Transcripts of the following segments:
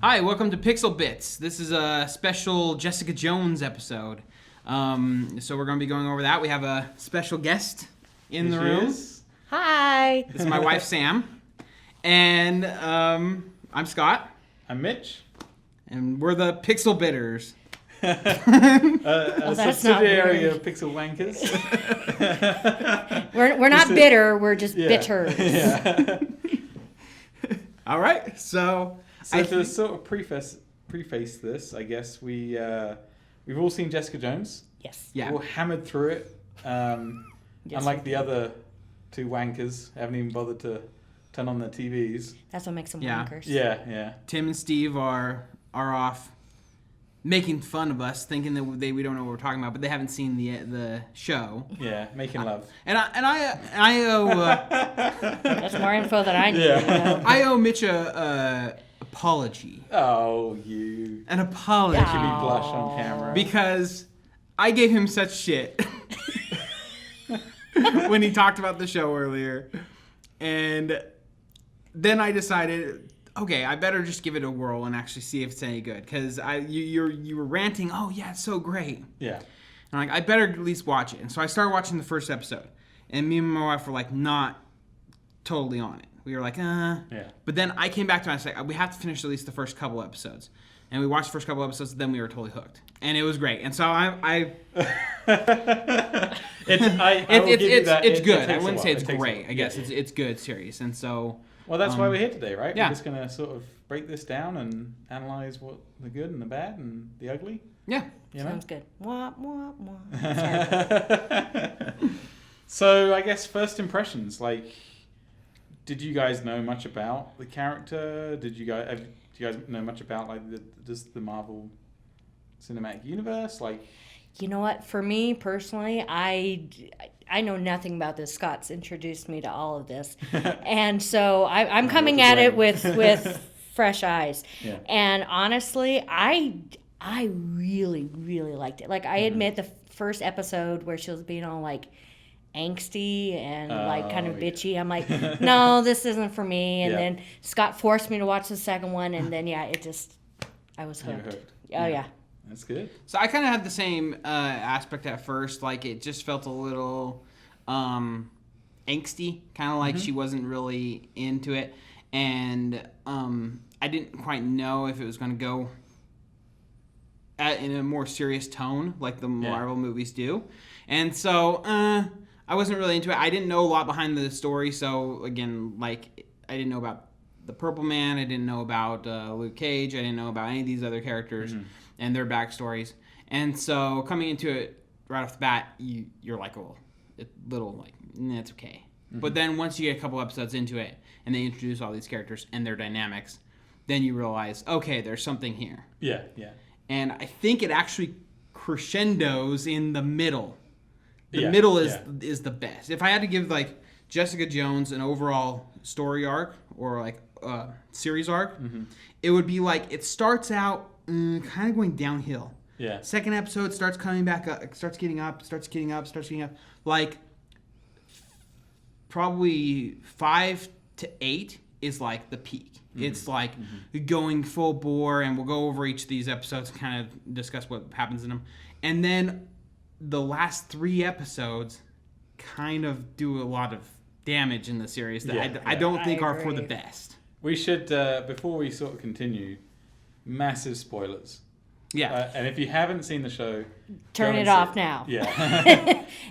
Hi, welcome to Pixel Bits. This is a special Jessica Jones episode. So we're going to be going over that. We have a special guest in the room. Hi. This is my wife, Sam. And I'm Scott. I'm Mitch. And we're the Pixel Bitters. A that's subsidiary not of Pixel Wankers. We're not bitter. We're just Yeah. bitter. Yeah. All right, so To sort of preface this, I guess we've all seen Jessica Jones. Yes. Yeah. We've all hammered through it. Yes, Unlike we the other two wankers, haven't even bothered to turn on their TVs. That's what makes them Yeah. wankers. Yeah. Tim and Steve are off making fun of us, thinking that we don't know what we're talking about, but they haven't seen the show. Yeah, making love. And I owe That's more info than I need. Yeah. I owe Mitch a apology. Oh, you. An apology. Making me blush on camera. Because I gave him such shit when he talked about the show earlier. And then I decided, okay, I better just give it a whirl and actually see if it's any good. Because you were ranting, oh yeah, it's so great. Yeah. And I'm like, I better at least watch it. And so I started watching the first episode. And me and my wife were like not totally on it. We were like, Yeah. But then I came back to it and I was like, we have to finish at least the first couple episodes. And we watched the first couple episodes, then we were totally hooked. And it was great. And so it's good. I wouldn't say it's great. I guess it's good series. And so Well, that's why we're here today, right? Yeah. We're just going to sort of break this down and analyze what the good and the bad and the ugly. yeah. You know? Sounds good. Wah, wah, wah. So I guess first impressions, like, did you guys know much about the character? Do you guys know much about like the Marvel Cinematic Universe? Like, You know what? For me personally, I know nothing about this. Scott's introduced me to all of this, and so I'm coming at it with fresh eyes. Yeah. And honestly, I really liked it. Like I admit, the first episode where she was being all like angsty and like kind of yeah. bitchy, I'm like, no, this isn't for me. And Yeah. then Scott forced me to watch the second one, and then I was you were hooked. hooked. Oh yeah. That's good. So I kind of had the same aspect at first. Like it just felt a little angsty, kind of like she wasn't really into it. And I didn't quite know if it was going to go in a more serious tone like the Marvel movies do. And so I wasn't really into it. I didn't know a lot behind the story. So again, like I didn't know about the Purple Man. I didn't know about Luke Cage. I didn't know about any of these other characters and their backstories. And so coming into it right off the bat, you're like, oh, it's little like, nah, it's okay. But then once you get a couple episodes into it and they introduce all these characters and their dynamics, then you realize, okay, there's something here. Yeah. And I think it actually crescendos in the middle. The Yeah, middle yeah. is the best. If I had to give like Jessica Jones an overall story arc or like series arc, it would be like it starts out kind of going downhill. Yeah. Second episode starts coming back up, starts getting up. Like probably 5 to 8 is like the peak. It's like going full bore, and we'll go over each of these episodes and kind of discuss what happens in them. And then the last 3 episodes kind of do a lot of damage in the series that I don't think are for the agree. best. We should, before we sort of continue, massive spoilers. Yeah. And if you haven't seen the show, Turn go it and off see now. Yeah.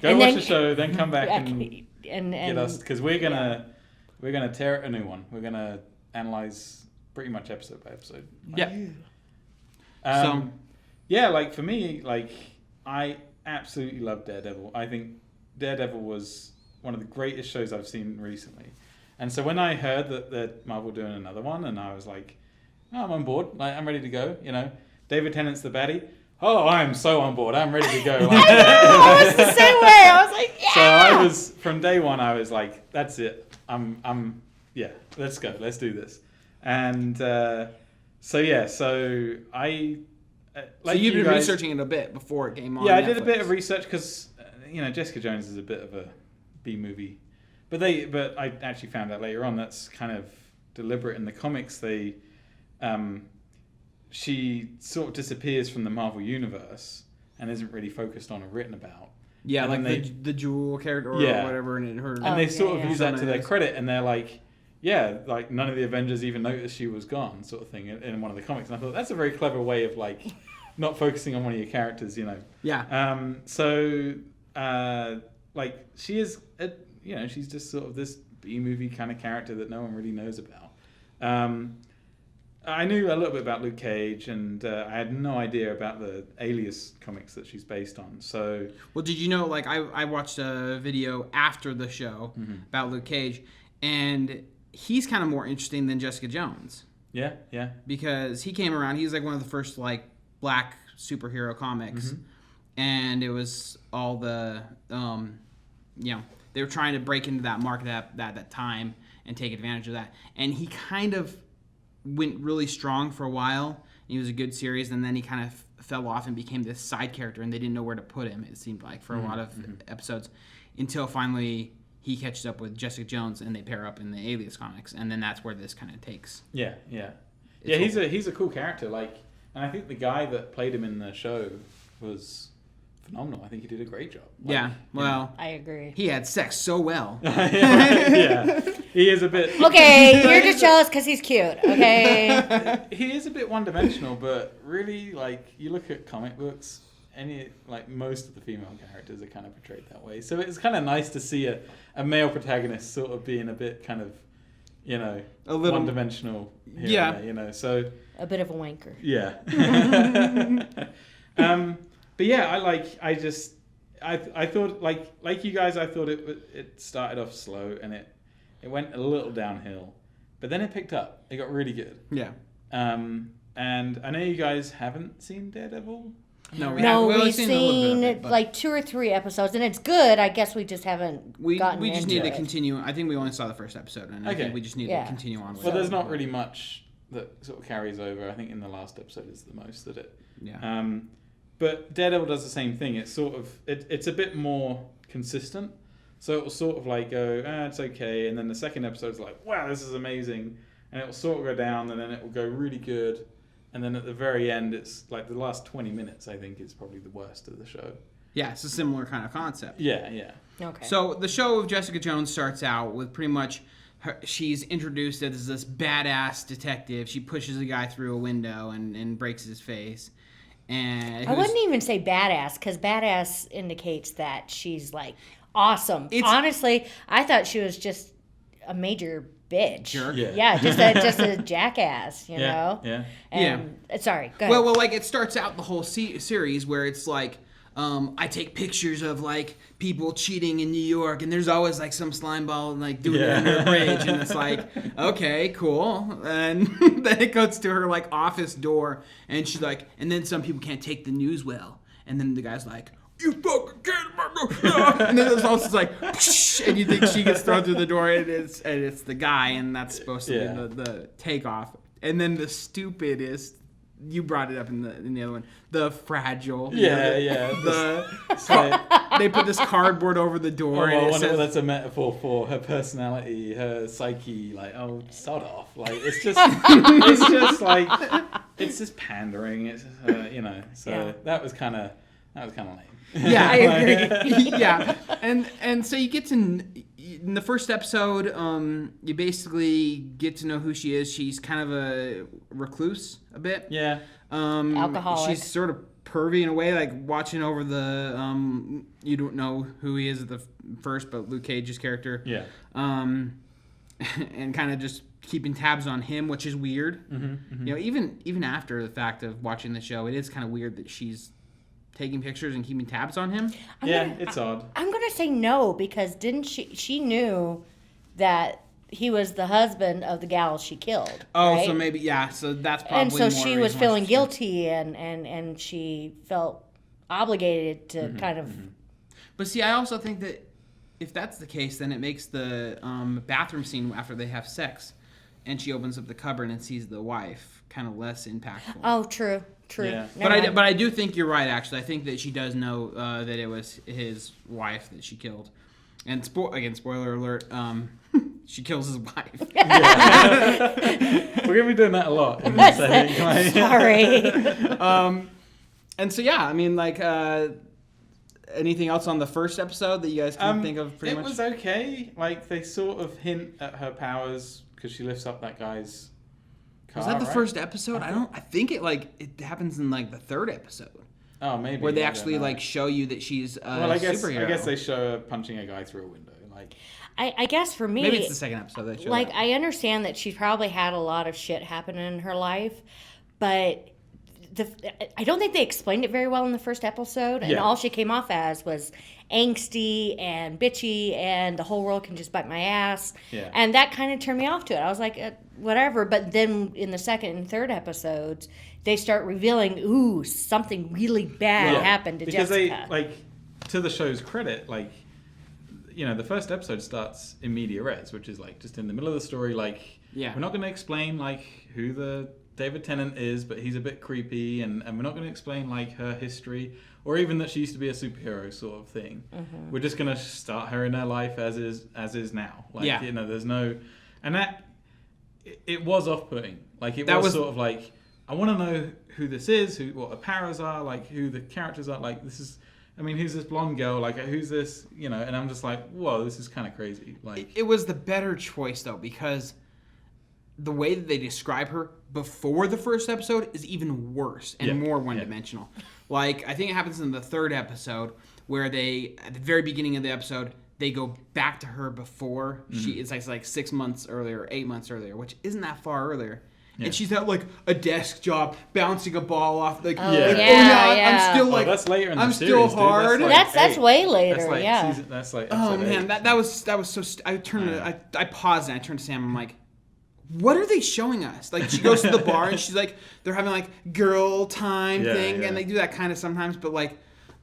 Go And watch then- the show, then come back and and get us, because we're gonna tear a new one. We're gonna analyze pretty much episode by episode. So Yeah, like for me, like I absolutely love Daredevil. I think Daredevil was one of the greatest shows I've seen recently. And so when I heard that Marvel were doing another one, and I was like, oh, I'm on board. Like I'm ready to go. You know, David Tennant's the baddie. Oh, I'm so on board. I'm ready to go. Like, I was the same way. I was like, yeah. So I was from day one. I was like, that's it. Yeah. Let's go. Let's do this. And so I. so you've been researching it a bit before it came on. Yeah, I Netflix. did a bit of research because Jessica Jones is a bit of a B movie, but I actually found out later on that's kind of deliberate in the comics. They she sort of disappears from the Marvel universe and isn't really focused on or written about. Yeah, and like the Jewel character or Yeah. whatever, and her. And they sort of use that to their Persona credit, and they're like, yeah, like none of the Avengers even noticed she was gone, sort of thing, in one of the comics. And I thought that's a very clever way of like not focusing on one of your characters, you know. Yeah. Like she is, she's just sort of this B-movie kind of character that no one really knows about. I knew a little bit about Luke Cage, and I had no idea about the Alias comics that she's based on. So, well, did you know? Like, I watched a video after the show about Luke Cage, and he's kind of more interesting than Jessica Jones. Yeah, yeah. Because he came around. He was like one of the first like black superhero comics, and it was all the they were trying to break into that market at that time and take advantage of that. And he kind of went really strong for a while. He was a good series, and then he kind of fell off and became this side character, and they didn't know where to put him, it seemed like, for a lot of episodes, until finally he catches up with Jessica Jones, and they pair up in the Alias comics, and then that's where this kind of takes. Yeah. He's a cool character, like, and I think the guy that played him in the show was phenomenal. I think he did a great job. Like, yeah, well, I agree. he had sex so well. yeah, he is a bit. Okay, you're just jealous because he's cute. Okay. He is a bit one-dimensional, but really, like, you look at comic books, most of the female characters are kind of portrayed that way. So it's kind of nice to see a male protagonist sort of being a bit kind of, A little one-dimensional. Yeah. So A bit of a wanker. yeah. But yeah, I thought like you guys, I thought it started off slow and it went a little downhill, but then it picked up. It got really good. Yeah. And I know you guys haven't seen Daredevil. No, We've only seen a little bit of it, but like 2 or 3 episodes, and it's good. I guess we just haven't gotten we just into need to it. continue. I think we only saw the first episode, and I Okay. think we just need Yeah. to continue on with Well, it. there's not really much that sort of carries over. I think in the last episode is the most that it. Yeah. But Daredevil does the same thing. It's sort of it's a bit more consistent. So it will sort of like go, it's okay, and then the second episode's like, wow, this is amazing, and it will sort of go down, and then it will go really good, and then at the very end, it's like the last 20 minutes, I think, is probably the worst of the show. Yeah, it's a similar kind of concept. Yeah. Okay. So the show of Jessica Jones starts out with pretty much she's introduced as this badass detective. She pushes a guy through a window and breaks his face. And I wouldn't even say badass, because badass indicates that she's like awesome. Honestly, I thought she was just a major bitch. Jerk. Yeah. Just a jackass, you Yeah. know? Yeah. And, sorry, go ahead. Well, like it starts out the whole series where it's like, I take pictures of like people cheating in New York, and there's always like some slime ball like doing it under a bridge, and it's like, okay, cool. And then it goes to her like office door, and she's like, and then some people can't take the news well, and then the guy's like, you fucking can't, and then it's also like, and you think she gets thrown through the door, and it's the guy, and that's supposed to be the takeoff, and then the stupidest. You brought it up in the other one. The fragile. They put this cardboard over the door. I and wonder if that's a metaphor for her personality, her psyche. Like, oh, sod off. Like, it's just like, it's just pandering. It's So that was kind of lame. Yeah, I agree. Yeah, and so you get to in the first episode, you basically get to know who she is. She's kind of a recluse a bit. Yeah. Alcoholic. She's sort of pervy in a way, like watching over the. You don't know who he is at the first, but Luke Cage's character. Yeah. And kind of just keeping tabs on him, which is weird. Mm-hmm. You know, even after the fact of watching the show, it is kind of weird that she's taking pictures and keeping tabs on him. It's odd. I'm going to say no, because didn't she knew that he was the husband of the gal she killed. Oh, right? so maybe, yeah, so that's probably And so more she reason was why feeling she's- guilty, and she felt obligated to kind of... But see, I also think that if that's the case, then it makes the bathroom scene after they have sex and she opens up the cupboard and sees the wife kind of less impactful. Oh, true. Yeah. But I do think you're right, actually. I think that she does know that it was his wife that she killed. And again, spoiler alert, she kills his wife. We're gonna be doing that a lot. In this, I think. Like, Sorry. And so yeah, I mean, like, anything else on the first episode that you guys can think of? Pretty it much. was okay. Like they sort of hint at her powers because she lifts up that guy's car. Was that the right? first episode? I think it happens in like the third episode Oh, maybe. where they I actually don't know. like show you that she's a Well, I guess superhero. they show her punching a guy through a window. Like, I guess for me, Maybe it's the second episode that show like that. I understand that she probably had a lot of shit happen in her life, but I don't think they explained it very well in the first episode, and Yeah. all she came off as was angsty and bitchy, and the whole world can just bite my ass, Yeah. and that kind of turned me off to it. I was like, whatever. But then in the second and third episodes, they start revealing, ooh, something really bad happened to because Jessica. they like, to the show's credit, like, you know, the first episode starts in media res, which is like just in the middle of the story. Like, Yeah. we're not going to explain like who the David Tennant is, but he's a bit creepy, and we're not going to explain like her history or even that she used to be a superhero sort of thing. Mm-hmm. We're just going to start her in her life as is now. Like, Yeah. you know, there's no, and that it was off-putting. Like it That was was- sort of like, I want to know who this is, what her powers are, like who the characters are. Like this is, I mean, who's this blonde girl? Like who's this? You know, and I'm just like, whoa, this is kind of crazy. Like, It was the better choice though, because the way that they describe her before the first episode is even worse and Yeah, more yeah. one-dimensional. Like, I think it happens in the third episode where they, at the very beginning of the episode, they go back to her before she. It's like 6 months earlier, or 8 months earlier, which isn't that far earlier. Yeah. And she's at like a desk job, bouncing a ball off. Like, Oh, Yeah. like, yeah. I'm still oh, like, that's later in the I'm series, still dude. hard. That's eight. way later, That's like yeah. That's like oh episode man, 8. that was so. I turned. I paused and I turned to Sam. I'm like, what are they showing us? Like, she goes to the bar and she's like, they're having like girl time Yeah, thing, yeah. and they do that kind of sometimes. But like,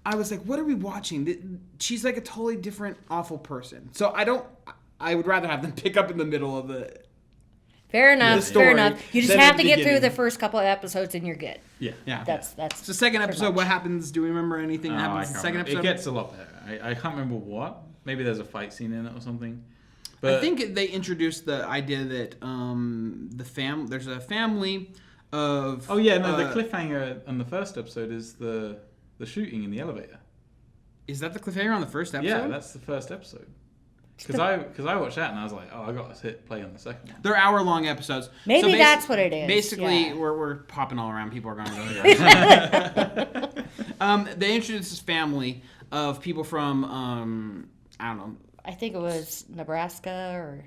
I was like, what are we watching? She's like a totally different, awful person. So I would rather have them pick up in the middle of the. Fair enough. The story, Fair enough. You just then have at to the get through beginning. the first couple of episodes and you're good. Yeah. Yeah. That's So second pretty episode, much. what happens? Do we remember anything that Oh, I happens in can't the second remember. episode? It gets a lot better. I can't remember what. Maybe there's a fight scene in it or something. But I think they introduced the idea that there's a family of. Oh yeah, no. The cliffhanger on the first episode is the shooting in the elevator. Is that the cliffhanger on the first episode? Yeah, that's the first episode. Because I watched that and I was like, oh, I got to hit play on the second one. They're hour-long episodes. Maybe So that's what it is. Basically, yeah. we're popping all around. People are going to go here. They introduced this family of people from, I don't know, I think it was Nebraska or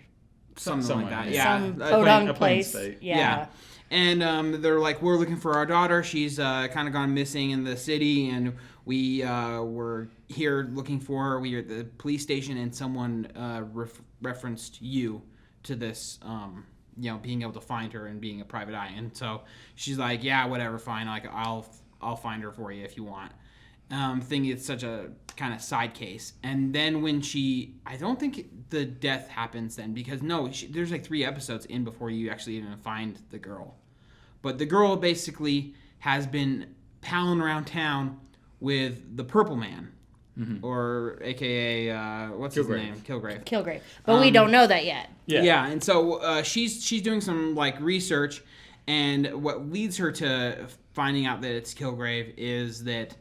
something like Somewhere, that. yeah. Yeah. some A podunk plain place. state. Yeah. And they're like, we're looking for our daughter. She's kind of gone missing in the city, and we were here looking for her. We were at the police station, and someone referenced you to this, being able to find her and being a private eye. And so she's like, yeah, whatever, fine. Like, I'll find her for you if you want. Thinking it's such a kind of side case. And then when I don't think the death happens then, because there's like 3 episodes in before you actually even find the girl. But the girl basically has been palling around town with the Purple Man, or AKA, what's his Kilgrave. name? Kilgrave. Kilgrave. But we don't know that yet. Yeah. And so she's doing some like research, and what leads her to finding out that it's Kilgrave is that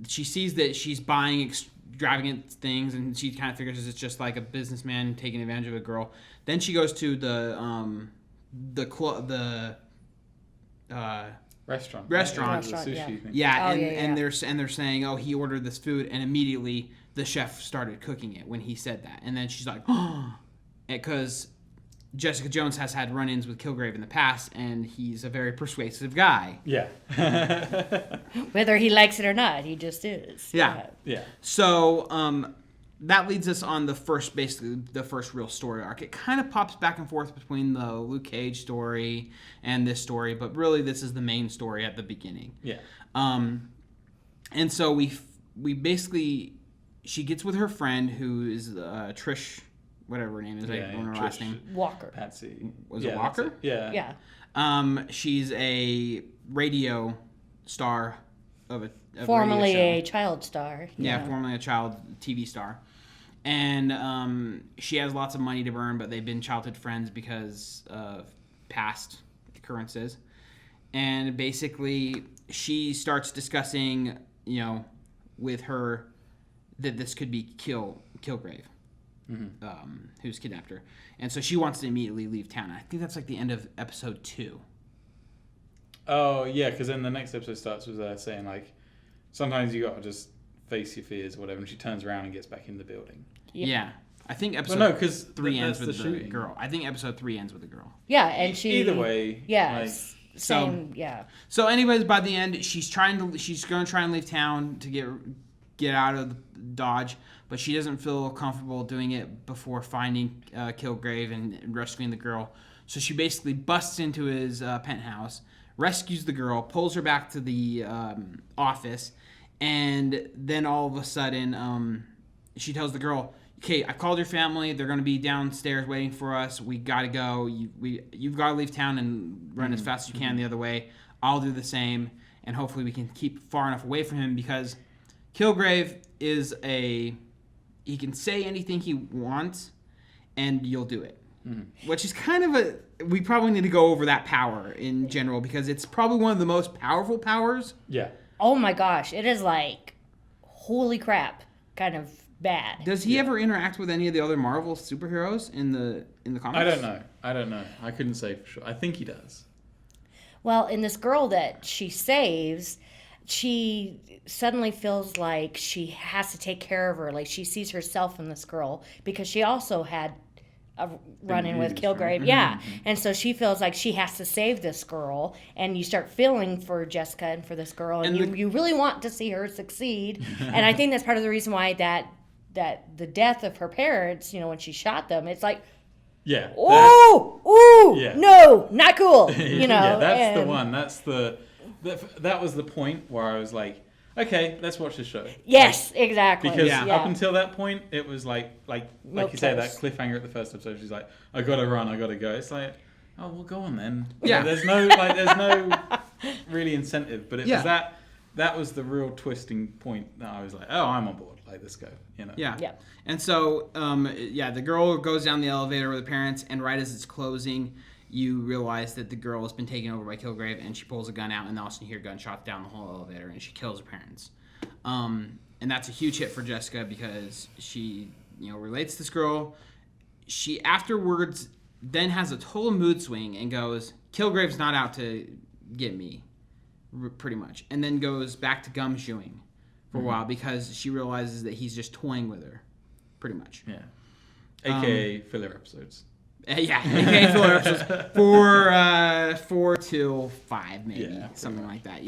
she sees that she's buying extravagant things, and she kind of figures it's just like a businessman taking advantage of a girl. Then she goes to the Restaurant. Restaurant. The Restaurant, sushi yeah. thing. yeah, Oh, and, yeah, and yeah. they're saying, oh, he ordered this food, and immediately the chef started cooking it when he said that, and then she's like, oh, because Jessica Jones has had run-ins with Kilgrave in the past, and he's a very persuasive guy. Yeah. Whether he likes it or not, he just is. Yeah. Yeah. So that leads us on the first real story arc. It kind of pops back and forth between the Luke Cage story and this story, but really this is the main story at the beginning. Yeah. And so we basically, she gets with her friend who is Trish, whatever her name is. I don't know her last Trish. name. Walker. Patsy. Was it Yeah, Walker? that's it. Yeah. Yeah. She's a radio star of a Formerly radio a show. child star. Yeah, formerly a child TV star. And she has lots of money to burn, but they've been childhood friends because of past occurrences. And basically, she starts discussing, with her that this could be Kilgrave, who's kidnapped her. And so she wants to immediately leave town. I think that's like the end of episode 2. Oh, yeah, because then the next episode starts with her saying, like, sometimes you got to just face your fears or whatever, and she turns around and gets back in the building. Yeah. I think episode Well, no, because 3 ends with the shooting. girl. I think episode 3 ends with the girl. Yeah, and she... Either way. Yeah, like, same, yeah. So anyways, by the end, she's going to try and leave town to get out of Dodge, but she doesn't feel comfortable doing it before finding Kilgrave and rescuing the girl. So she basically busts into his penthouse, rescues the girl, pulls her back to the office, and then all of a sudden, she tells the girl, "Okay, I called your family. They're going to be downstairs waiting for us. We got to go. You've got to leave town and run as fast as you can the other way. I'll do the same, and hopefully we can keep far enough away from him because Kilgrave is he can say anything he wants, and you'll do it." Which is kind of we probably need to go over that power in general because it's probably one of the most powerful powers. Yeah. Oh my gosh, it is like, holy crap, kind of bad. Does he ever interact with any of the other Marvel superheroes in the comics? I don't know. I couldn't say for sure. I think he does. Well, in this girl that she saves, she suddenly feels like she has to take care of her. Like she sees herself in this girl because she also had a run-in with Kilgrave. Yeah. And so she feels like she has to save this girl, and you start feeling for Jessica and for this girl, and you really want to see her succeed. And I think that's part of the reason why that the death of her parents, when she shot them, it's like, yeah. Ooh, no, not cool. Yeah, that's the one. That was the point where I was like, okay, let's watch this show. Yes, exactly. Because up until that point, it was like you said, that close. cliffhanger at the first episode. She's like, I gotta run, I gotta go. It's like, oh, well, go on then. Yeah. There's no really incentive, but it was that was the real twisting point that I was like, oh, I'm on board. Like, let's go. Yeah. And so, the girl goes down the elevator with the parents, and right as it's closing, you realize that the girl has been taken over by Kilgrave, and she pulls a gun out, and then all of a sudden you hear gunshots down the whole elevator, and she kills her parents. And that's a huge hit for Jessica because she, relates to this girl. She afterwards then has a total mood swing and goes, Kilgrave's not out to get me, pretty much. And then goes back to gumshoeing for a while because she realizes that he's just toying with her, pretty much. Yeah. AKA filler episodes. AKA filler episodes. 4 till 5, maybe. Something like that,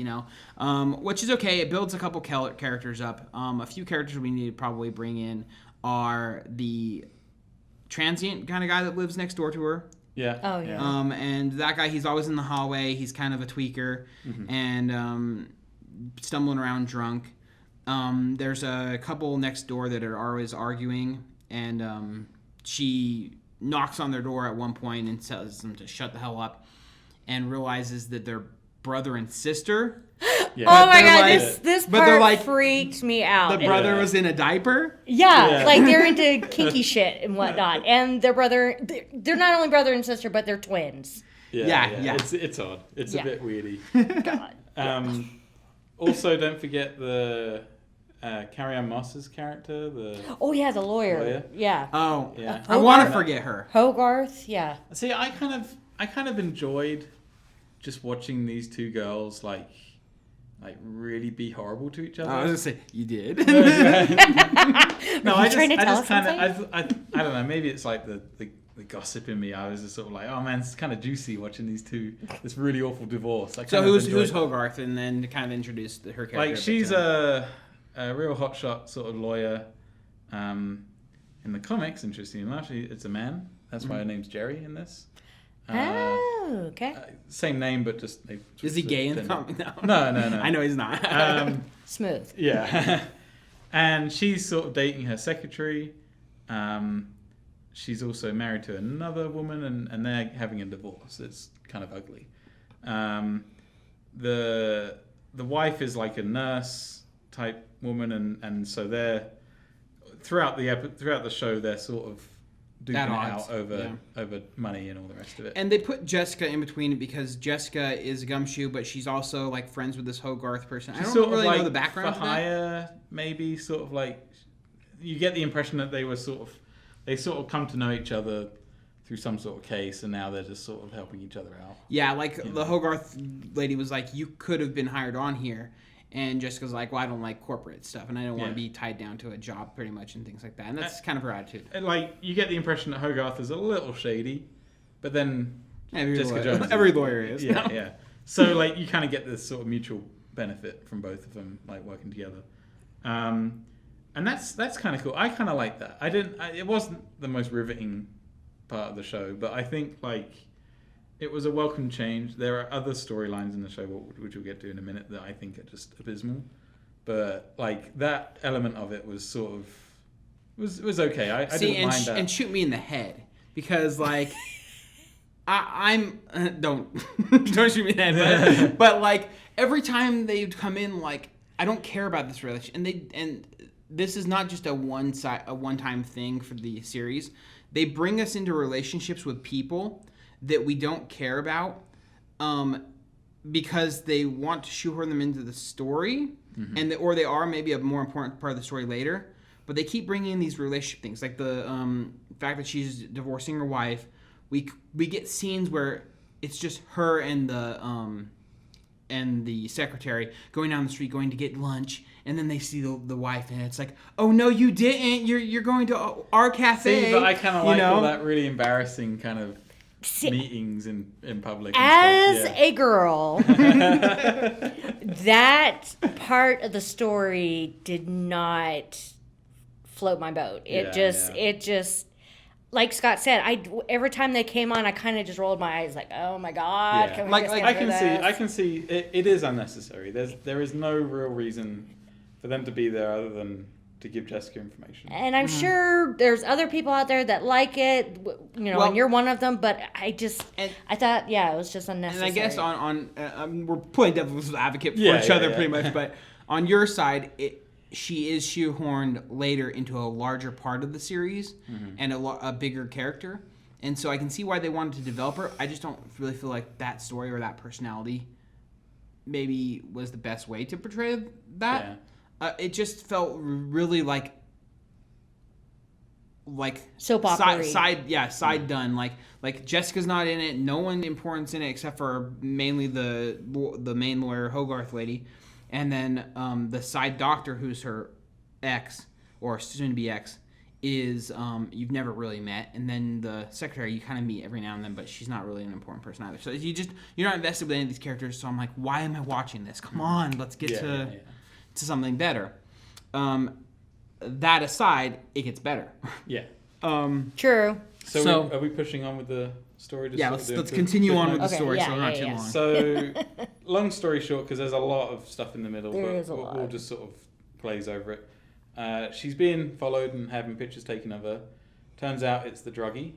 Which is okay. It builds a couple characters up. A few characters we need to probably bring in are the transient kind of guy that lives next door to her. Yeah. Oh, yeah. And that guy, he's always in the hallway. He's kind of a tweaker and stumbling around drunk. There's a couple next door that are always arguing, and she knocks on their door at one point and tells them to shut the hell up, and realizes that they're brother and sister. Yeah. Oh my god, like, this part freaked me out. The brother was in a diaper? Yeah, like they're into kinky shit and whatnot. And their brother, they're not only brother and sister, but they're twins. Yeah. It's odd. It's a bit weirdy. God. Also, don't forget the Carrie-Anne Moss's character. The lawyer. Yeah. Oh, yeah. I want to forget her. Hogarth, yeah. See, I kind of enjoyed just watching these two girls like really be horrible to each other. I was gonna say you did. No, I don't know. Maybe it's like the gossip in me. I was just sort of like, oh man, it's kind of juicy watching this really awful divorce. So who's Hogarth, and then kind of introduce her character. Like she's a real hotshot sort of lawyer. In the comics, interestingly enough, it's a man. That's why her name's Jerry in this. Okay. Same name, but just... Is he gay in the comic? No. I know he's not. Smooth. Yeah. And she's sort of dating her secretary. She's also married to another woman, and they're having a divorce. It's kind of ugly. The wife is like a nurse type woman, and so throughout the show, they're sort of duking At it odds, out over money and all the rest of it. And they put Jessica in between because Jessica is a gumshoe, but she's also like friends with this Hogarth person. I don't really know the background for to that. hire, maybe sort of like you get the impression that they sort of come to know each other through some sort of case, and now they're just sort of helping each other out. Yeah, like the Hogarth lady was like, you could have been hired on here. And Jessica's like, well, I don't like corporate stuff, and I don't want to be tied down to a job pretty much and things like that. And that's kind of her attitude. And like, you get the impression that Hogarth is a little shady, but then Jessica Jones every lawyer is. Yeah, yeah. So like, you kind of get this sort of mutual benefit from both of them, like working together. And that's kind of cool. I kind of like that. It wasn't the most riveting part of the show, but I think like it was a welcome change. There are other storylines in the show, which we'll get to in a minute, that I think are just abysmal. But like that element of it was sort of was okay. I didn't mind that. And shoot me in the head because like I'm don't shoot me in the head, but like every time they'd come in, like I don't care about this relationship, and this is not just a one-time thing for the series. They bring us into relationships with people that we don't care about because they want to shoehorn them into the story, or they are maybe a more important part of the story later. But they keep bringing in these relationship things, like the fact that she's divorcing her wife. We get scenes where it's just her and the secretary going down the street, going to get lunch, and then they see the wife, and it's like, oh no, you didn't. You're going to our cafe. See, but I kind of like all that really embarrassing kind of meetings in public. As a girl, that part of the story did not float my boat. It just, like Scott said, every time they came on, I kind of just rolled my eyes, like, oh my god, can we just get rid of this? I can see it is unnecessary. There is no real reason for them to be there other than to give Jessica information. And I'm sure there's other people out there that like it, and you're one of them. But I thought, it was just unnecessary. And I guess we're playing devil's advocate for each other pretty much. But on your side, she is shoehorned later into a larger part of the series and a bigger character. And so I can see why they wanted to develop her. I just don't really feel like that story or that personality maybe was the best way to portray that. Yeah. It just felt really like soap opera side done. Like Jessica's not in it. No one important's in it except for mainly the main lawyer Hogarth lady, and then the side doctor who's her ex or soon to be ex is you've never really met, and then the secretary you kind of meet every now and then, but she's not really an important person either. So you're not invested with any of these characters. So I'm like, why am I watching this? Come on, let's get to something better. That aside, it gets better. Yeah. True. So are we pushing on with the story? Let's continue on with the story so we're not too long. So, long story short, because there's a lot of stuff in the middle, we'll just sort of glaze over it. She's being followed and having pictures taken of her. Turns out it's the druggie.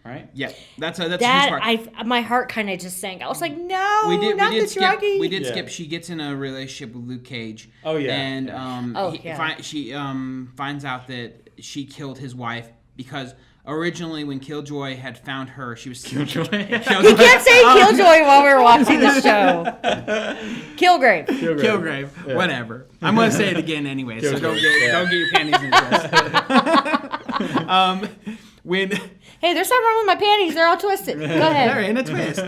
Right? Yeah, that's a huge part. My heart kind of just sank. I was like, no, not the druggie. We did skip. She gets in a relationship with Luke Cage. Oh yeah. And she finds out that she killed his wife because originally when Killjoy had found her, she was Killjoy. You can't say Killjoy while we're watching the show. Kilgrave. Yeah. Whatever. I'm gonna say it again anyway, so don't get your panties in a twist. Hey, there's something wrong with my panties. They're all twisted. Go ahead. They're in a twist.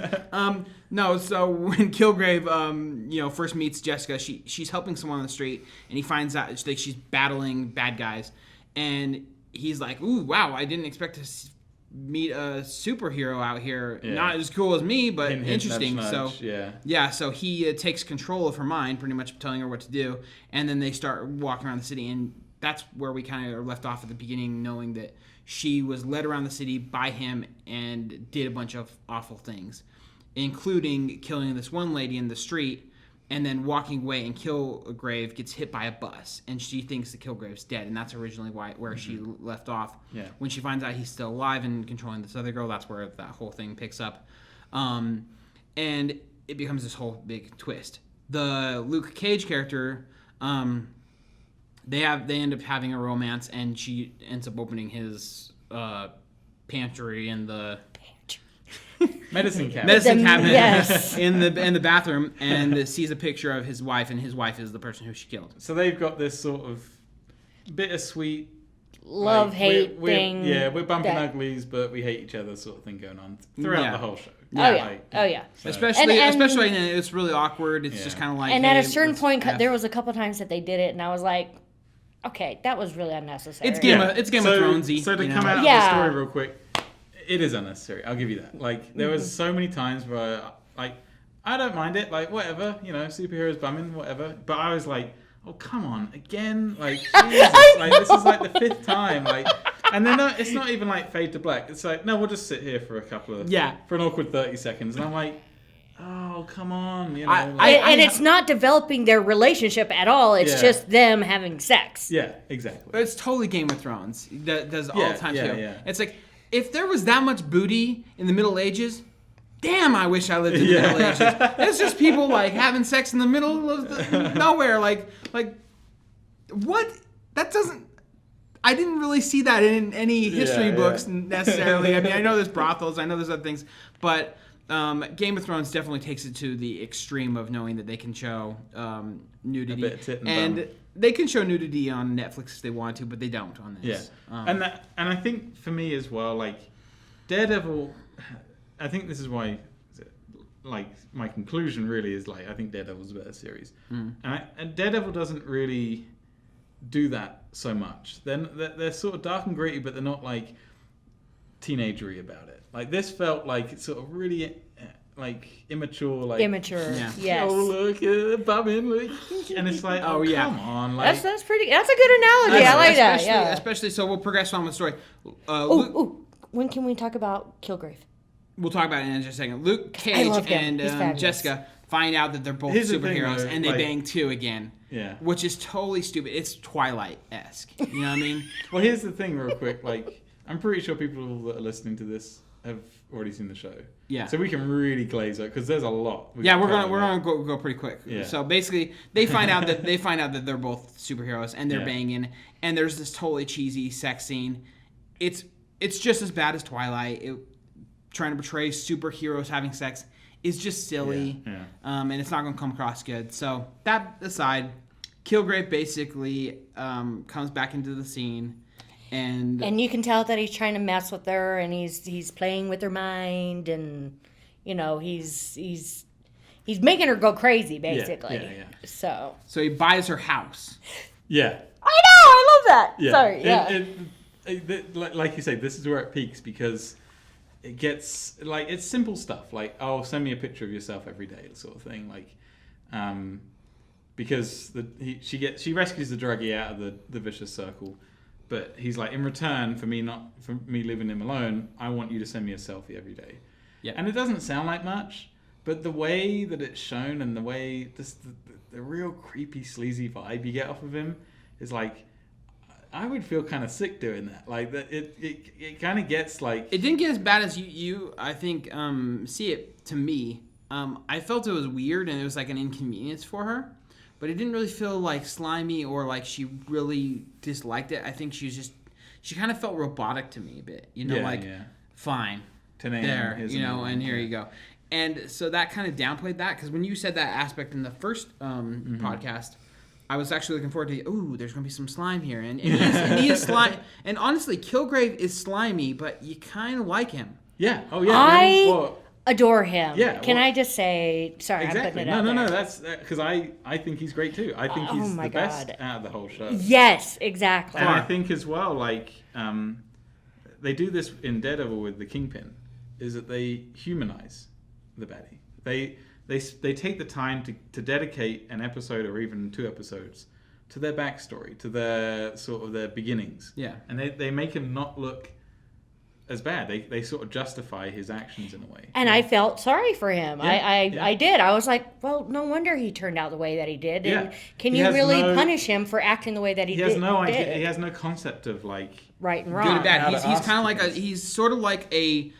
No, so when Kilgrave, first meets Jessica, she's helping someone on the street, and he finds out she's battling bad guys, and he's like, "Ooh, wow! I didn't expect to meet a superhero out here. Yeah. Not as cool as me, but interesting." Nudge. So so he takes control of her mind, pretty much telling her what to do, and then they start walking around the city, and that's where we kind of are left off at the beginning, knowing that she was led around the city by him and did a bunch of awful things, including killing this one lady in the street and then walking away, and Kilgrave gets hit by a bus, and she thinks that Kilgrave's dead, and that's originally where she left off. Yeah. When she finds out he's still alive and controlling this other girl, that's where that whole thing picks up. And it becomes this whole big twist. The Luke Cage character they end up having a romance, and she ends up opening his pantry in the Medicine cabinet. medicine cabinet Yes. in the bathroom, and sees a picture of his wife, and his wife is the person who she killed. So they've got this sort of bittersweet Love-hate thing. Yeah, we're bumping that- uglies, but we hate each other sort of thing going on throughout Yeah. the whole show. Oh yeah. Like, Oh yeah. so- Especially, And- and it's really awkward. It's just Yeah. kind of like. And at hey, a certain let's point, F. there was a couple times that they did it, and I was like, okay, that was really unnecessary. It's Game of Thronesy. So to you come know? out of Yeah. the story real quick, it is unnecessary. I'll give you that. Like there was so many times where like I don't mind it. Like whatever, superheroes bumming, whatever. But I was like, oh come on, again, like Jesus, like this is like the 5th time, like. And then it's not even like fade to black. It's like no, we'll just sit here for a couple of for an awkward 30 seconds, and I'm like. Oh come on! And it's not developing their relationship at all. It's Yeah. just them having sex. Yeah, exactly. It's totally Game of Thrones. That does all Yeah, the time yeah, too. yeah. It's like if there was that much booty in the Middle Ages, damn, I wish I lived in the Yeah. Middle Ages. It's just people like having sex in the middle of nowhere. Like what? That doesn't. I didn't really see that in any history Yeah, books yeah. necessarily. I mean, I know there's brothels, I know there's other things, but Game of Thrones definitely takes it to the extreme of knowing that they can show nudity, A bit of tit and bum. they can show nudity on Netflix if they want to, but they don't on this. Yeah, and I think for me as well, like Daredevil, I think this is why, like my conclusion really is like I think Daredevil's a better series, and Daredevil doesn't really do that so much. Then they're sort of dark and gritty, but they're not like teenagery about it. Like this felt like it's sort of really like immature, like Immature. Yeah. Yes. oh look, bumming, look, and it's like Oh, yeah. come on, like That's pretty. That's a good analogy. I like that. especially, Yeah. especially so we'll progress on with the story. Ooh. When can we talk about Kilgrave? We'll talk about it in just a second. Luke I Cage love him. and He's fabulous. Jessica find out that they're both Here's the thing, superheroes, though, and they like- bang two again. yeah. Which is totally stupid. It's Twilight-esque. You know what I mean? Well, here's the thing, real quick. Like, I'm pretty sure people that are listening to this have already seen the show. Yeah. So we can really glaze it because there's a lot. Yeah, we're gonna go pretty quick. Yeah. So basically, they find out that they're both superheroes and they're Yeah. banging, and there's this totally cheesy sex scene. It's just as bad as Twilight. Trying to portray superheroes having sex is just silly, Yeah, and it's not gonna come across good. So that aside, Kilgrave basically comes back into the scene, and And you can tell that he's trying to mess with her, and he's playing with her mind, and he's making her go crazy, basically. yeah. So so he buys her house. Yeah. I know, I love that. Yeah. Sorry, yeah. Like you say, this is where it peaks because it gets like it's simple stuff like send me a picture of yourself every day sort of thing like because she rescues the druggie out of the vicious circle, but he's like in return for me leaving him alone, I want you to send me a selfie every day. Yeah. And it doesn't sound like much, but the way that it's shown and the way the real creepy sleazy vibe you get off of him is like I would feel kind of sick doing that. Like that, it kind of gets like It didn't get as bad as you I think see it to me. I felt it was weird and it was like an inconvenience for her, but it didn't really feel like slimy or like she really disliked it. I think she kind of felt robotic to me a bit. Fine, 10 a.m. there, here's and here you go. And so that kind of downplayed that because when you said that aspect in the first podcast, I was actually looking forward to, there's going to be some slime here. And he is slime. And honestly, Kilgrave is slimy, but you kind of like him. Yeah. Oh yeah. I adore him. Yeah, Can well- I just say, sorry, I'm Exactly. putting it out No. there. That's because I think he's great too. I think Oh he's my the best God. out of the whole show. Yes, exactly. And I think as well, like they do this in Daredevil with the Kingpin, is that they humanize the baddie. They take the time to dedicate an episode or even 2 episodes to their backstory, to their sort of their beginnings. Yeah. And they make him not look as bad. They sort of justify his actions in a way. And I felt sorry for him. Yeah, I did. I was like, well, no wonder he turned out the way that he did. And Yeah. can He you has really no- punish him for acting the way that he He did? has no idea. did? He has no concept of like. Right and Good wrong. and bad. How to He's ask kind of like this. he's sort of like a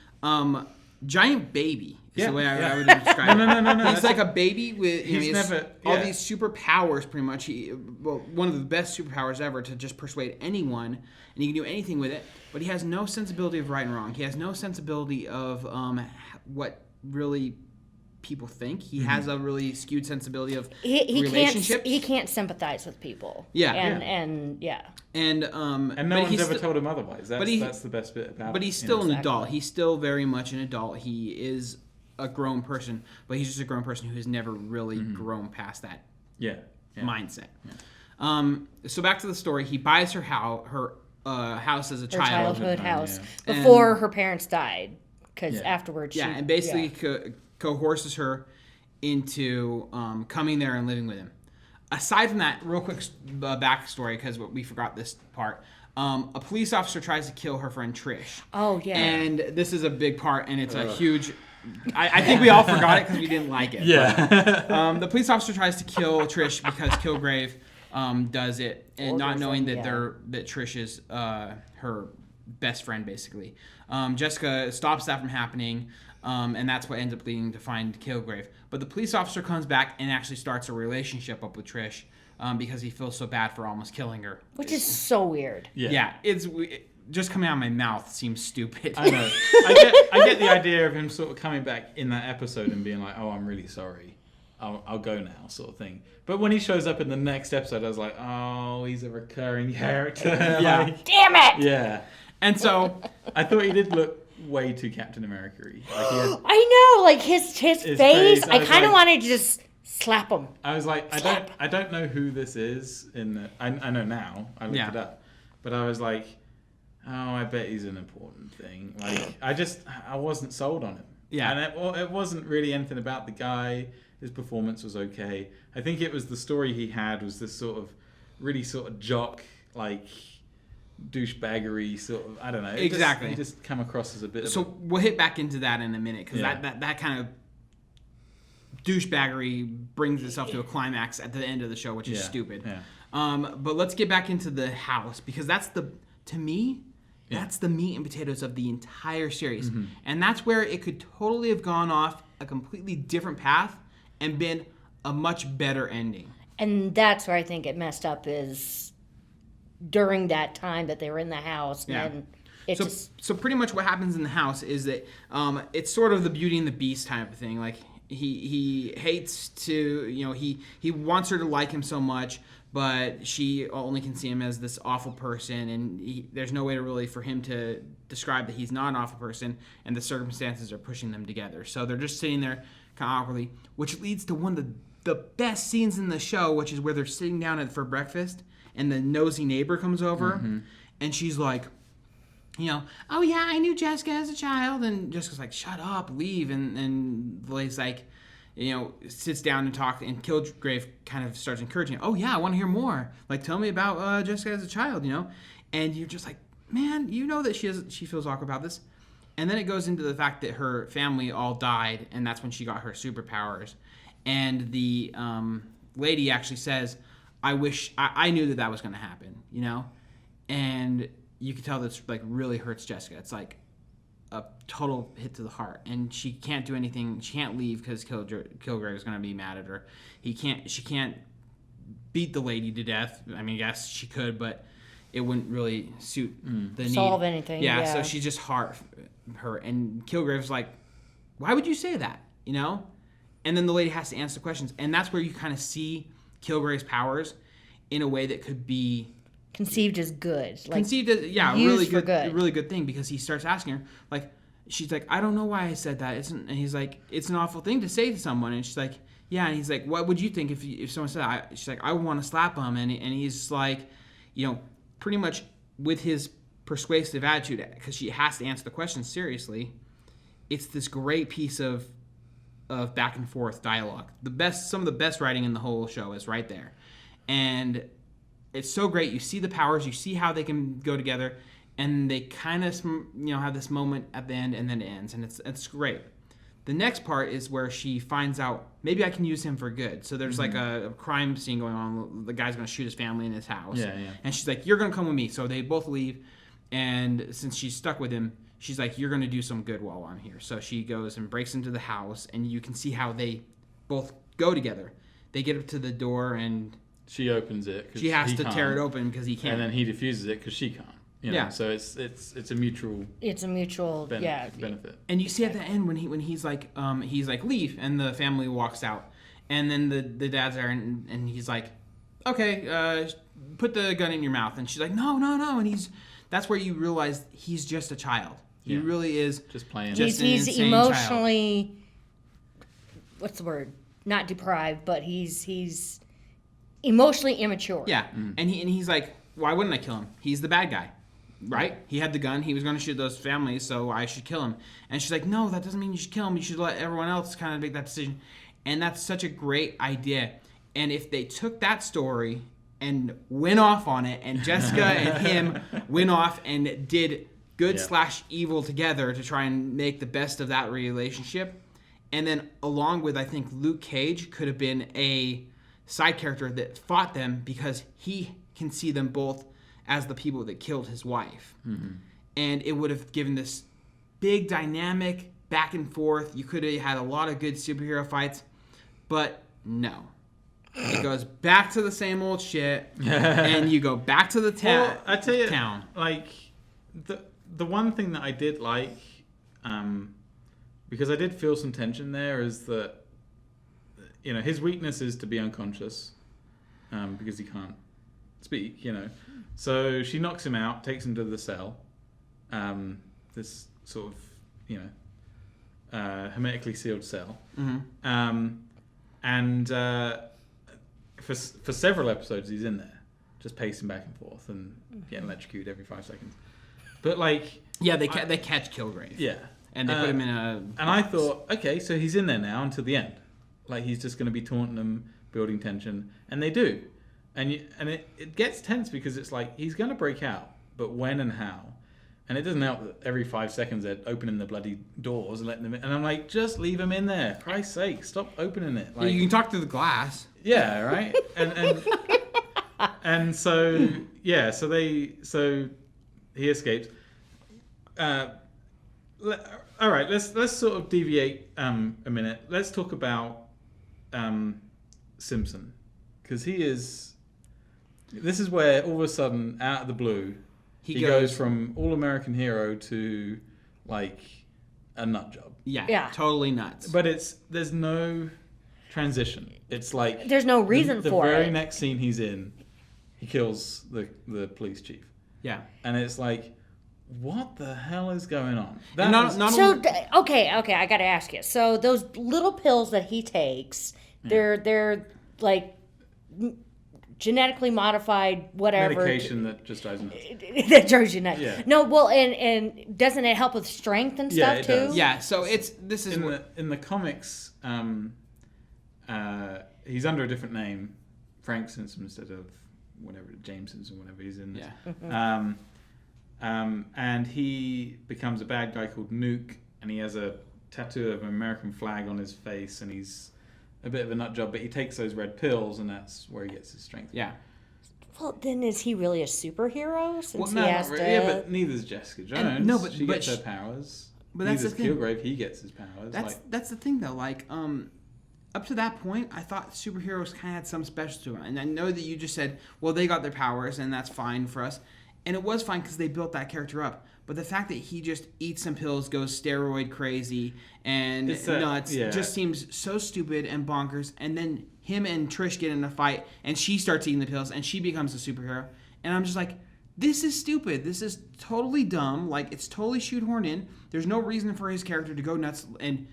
giant baby Is the way I Yeah. would describe it. No. He's that's like a baby with He's he has never- all yeah. these superpowers. Pretty much, one of the best superpowers ever to just persuade anyone, and he can do anything with it. But he has no sensibility of right and wrong. He has no sensibility of what really people think. He has a really skewed sensibility of relationships. He can't sympathize with people. Yeah. And and no but one's he's ever sti- told him otherwise. That's the best bit about it. But he's you still know. an Exactly. adult. He's still very much an adult. He is a grown person, but he's just a grown person who has never really grown past that Yeah. mindset. So back to the story. He buys her house as a her child. childhood time, house yeah. before her parents died, because Yeah. afterwards, Yeah, she, and basically coerces her into coming there and living with him. Aside from that, real quick backstory, because we forgot this part. A police officer tries to kill her friend Trish. Oh yeah. And this is a big part, and it's a huge. I think we all forgot it because we didn't like it. Yeah. The police officer tries to kill Trish because Kilgrave does it, and not Orders knowing him, that Trish is her best friend, basically. Jessica stops that from happening, and that's what ends up leading to find Kilgrave. But the police officer comes back and actually starts a relationship up with Trish because he feels so bad for almost killing her. Which is so weird. Yeah, just coming out of my mouth seems stupid. I know. I get the idea of him sort of coming back in that episode and being like, "Oh, I'm really sorry. I'll go now," sort of thing. But when he shows up in the next episode, I was like, "Oh, he's a recurring character." Yeah. Like, Damn it! yeah. And so I thought he did look way too Captain America-y. Like he had, I know, like his face. face, I I was kind of like- wanted to just slap him. I was like, I don't know who this is. I know now. I looked it up, but I was like, oh, I bet he's an important thing. Like I wasn't sold on him. Yeah. And it wasn't really anything about the guy. His performance was okay. I think it was the story he had was this sort of really sort of jock, like douchebaggery sort of. I don't know. Exactly. He just come across as a bit. So we'll hit back into that in a minute because Yeah. that kind of douchebaggery brings itself to a climax at the end of the show, which is stupid. Yeah. But let's get back into the house because that's to me that's the meat and potatoes of the entire series, and that's where it could totally have gone off a completely different path and been a much better ending. And that's where I think it messed up is during that time that they were in the house. Yeah. And it So, just, so pretty much what happens in the house is that it's sort of the Beauty and the Beast type of thing. Like he hates to, he wants her to like him so much, but she only can see him as this awful person, and there's no way to really for him to describe that he's not an awful person, and the circumstances are pushing them together. So they're just sitting there kind of awkwardly, which leads to one of the best scenes in the show, which is where they're sitting down for breakfast, and the nosy neighbor comes over, and she's like, oh yeah, I knew Jessica as a child, and Jessica's like, shut up, leave, and the lady's like, sits down and talks, and Kilgrave kind of starts encouraging her. Oh yeah, I want to hear more. Like, tell me about Jessica as a child, and you're just like, man, that she feels awkward about this, and then it goes into the fact that her family all died, and that's when she got her superpowers, and the lady actually says, I wish I knew that was going to happen, and you can tell that's like really hurts Jessica. It's like a total hit to the heart, and she can't do anything. She can't leave because Kilgrave is going to be mad at her. She can't beat the lady to death. I mean, yes, she could, but it wouldn't really suit the need. Solve anything, Yeah, yeah. so she just hurt, and Kilgrave's like, why would you say that? And then the lady has to answer the questions, and that's where you kind of see Kilgrave's powers in a way that could be conceived as good. Like, conceived as used for good. really good thing, because he starts asking her, like, she's like, I don't know why I said that. And he's like, it's an awful thing to say to someone. And she's like, yeah. And he's like, what would you think if someone said that? She's like, I would want to slap him. And he's like, pretty much with his persuasive attitude, because she has to answer the question seriously. It's this great piece of back and forth dialogue. Some of the best writing in the whole show is right there, and it's so great. You see the powers, you see how they can go together, and they kind of have this moment at the end, and then it ends, and it's great. The next part is where she finds out maybe I can use him for good. So there's like a crime scene going on. The guy's going to shoot his family in his house. Yeah. And she's like, you're going to come with me. So they both leave, and since she's stuck with him, she's like, you're going to do some good while I'm here. So she goes and breaks into the house, and you can see how they both go together. They get up to the door, and she opens it. 'Cause she has he to can't, tear it open because he can't. and then he defuses it because she can't. You know? Yeah. So it's a mutual It's a mutual, benefit. And you see at the end when he's like leave, and the family walks out, and then the dad's there, and he's like, okay, put the gun in your mouth, and she's like, no, and that's where you realize he's just a child. He really is just playing. He's an emotionally, what's the word? Not deprived, but he's emotionally immature. Yeah, and he's like, why wouldn't I kill him? He's the bad guy. Right? He had the gun. He was going to shoot those families, so I should kill him. And she's like, no, that doesn't mean you should kill him. You should let everyone else kind of make that decision. And that's such a great idea. And if they took that story and went off on it, and Jessica and him went off and did good/evil together to try and make the best of that relationship, and then along with, I think, Luke Cage could have been a side character that fought them because he can see them both as the people that killed his wife. Mm-hmm. And it would have given this big dynamic back and forth. You could have had a lot of good superhero fights, but no. It goes back to the same old shit, and you go back to the town. Well, I tell you, town. like, the one thing that I did like, because I did feel some tension there, is that, you know, his weakness is to be unconscious, because he can't speak, you know. So she knocks him out, takes him to the cell, this sort of, you know, hermetically sealed cell. Mm-hmm. And for several episodes he's in there, just pacing back and forth and getting electrocuted every 5 seconds. But like, yeah, they catch Kilgrave. Yeah, and they put him in a. And I thought, okay, so he's in there now until the end. Like, he's just going to be taunting them, building tension, and they do. And it gets tense because it's like, he's going to break out, but when and how? And it doesn't help that every 5 seconds they're opening the bloody doors and letting them in. And I'm like, just leave him in there. For Christ's sake, stop opening it. Like, you can talk through the glass. Yeah, right? And so, yeah, so he escapes. All right, let's sort of deviate a minute. Let's talk about Simpson. Because this is where all of a sudden, out of the blue, he goes from all-American hero to, like, a nut job. Yeah, totally nuts. But there's no transition. It's like... There's no reason for it. The very next scene he's in, he kills the police chief. Yeah. And it's like, what the hell is going on? Okay, I got to ask you. So those little pills that he takes, they're like... genetically modified whatever medication that just drives you nuts. that drives you nuts. Yeah. No, well, and doesn't it help with strength and stuff too? Does. Yeah. So in the comics, he's under a different name, Frank Simpson instead of whatever James Simpson, whatever he's in. Yeah. Mm-hmm. And he becomes a bad guy called Nuke, and he has a tattoo of an American flag on his face, and he's a bit of a nut job, but he takes those red pills, and that's where he gets his strength. Yeah. Well, then is he really a superhero? Since no, he has not really. Yeah, but neither's Jessica Jones. She gets her powers. But that's the thing. Kilgrave, he gets his powers. That's the thing, though. Like, up to that point, I thought superheroes kind of had some special to them. And I know that you just said, well, they got their powers, and that's fine for us. And it was fine because they built that character up. But the fact that he just eats some pills, goes steroid crazy, and nuts, just seems so stupid and bonkers. And then him and Trish get in a fight, and she starts eating the pills, and she becomes a superhero. And I'm just like, this is stupid. This is totally dumb. Like, it's totally shoehorned in. There's no reason for his character to go nuts. And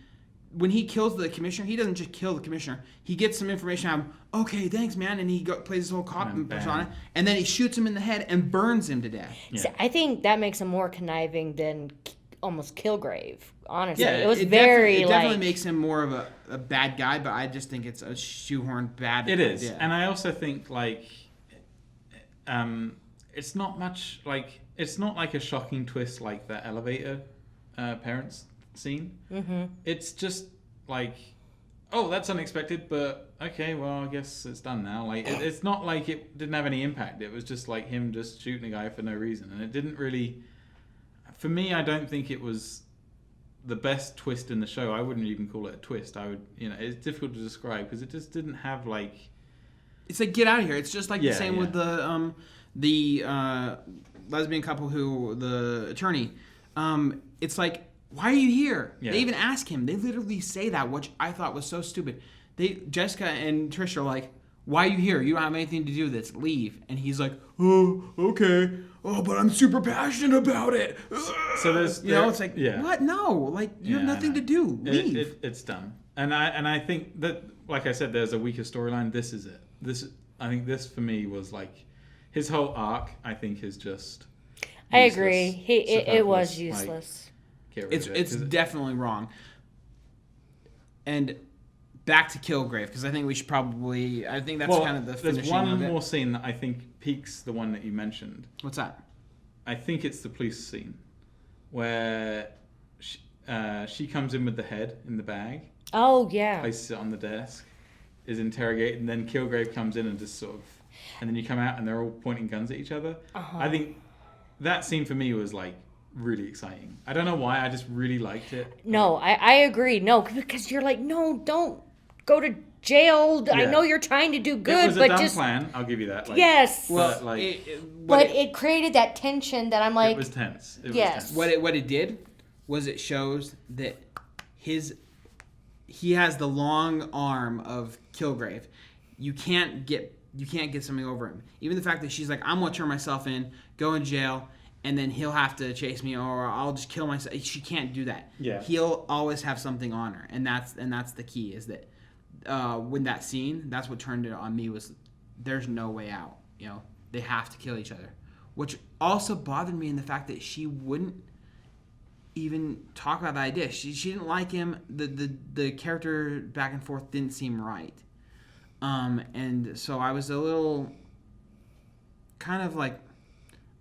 when he kills the commissioner, he doesn't just kill the commissioner. He gets some information out of him. Okay, thanks, man. And he plays his whole cop persona. And then he shoots him in the head and burns him to death. Yeah. See, I think that makes him more conniving than almost Kilgrave, honestly. Yeah, it definitely makes him more of a bad guy, but I just think it's a shoehorned bad idea. It is. And I also think, like, it's not much, like, it's not like a shocking twist like that elevator parents scene. Mm-hmm. It's just like, oh, that's unexpected, but okay, well, I guess it's done now. Like, it's not like it didn't have any impact. It was just like him just shooting a guy for no reason, and it didn't really for me, I don't think it was the best twist in the show. I wouldn't even call it a twist. I would, it's difficult to describe because it just didn't have like. It's like, get out of here. It's just like the same yeah. with the lesbian couple the attorney. It's like, why are you here? Yeah. They even ask him. They literally say that, which I thought was so stupid. Jessica and Trish are like, why are you here? You don't have anything to do with this. Leave. And he's like, oh, okay. Oh, but I'm super passionate about it. So there's, it's like, what? No, like you have nothing to do. Leave. It's done. And I think that, like I said, there's a weaker storyline. This is it. I think this for me was like his whole arc. I think is just. I agree. It was useless. Like, it's definitely wrong. And back to Kilgrave, because I think we should probably. I think that's kind of the finishing There's one of it. more scene that I think peaks the one that you mentioned. What's that? I think it's the police scene where she comes in with the head in the bag. Oh yeah. Places it on the desk, is interrogated, and then Kilgrave comes in and just sort of, and then you come out and they're all pointing guns at each other. Uh-huh. I think that scene for me was like really exciting. I don't know why, I just really liked it. No, I agree. No, because you're like, no, don't go to jail. Yeah. I know you're trying to do good, it was but a dumb just plan. I'll give you that. Like, yes. Well, like, it created that tension that I'm like. It was tense. Yes. Was tense. What it did was it shows that he has the long arm of Kilgrave. You can't get something over him. Even the fact that she's like, I'm gonna turn myself in, go in jail, and then he'll have to chase me, or I'll just kill myself. She can't do that. Yeah. He'll always have something on her, and that's the key. Is that when that scene, that's what turned it on me, was there's no way out. They have to kill each other, which also bothered me in the fact that she wouldn't even talk about the idea. She didn't like him. The character back and forth didn't seem right. And so I was a little kind of like,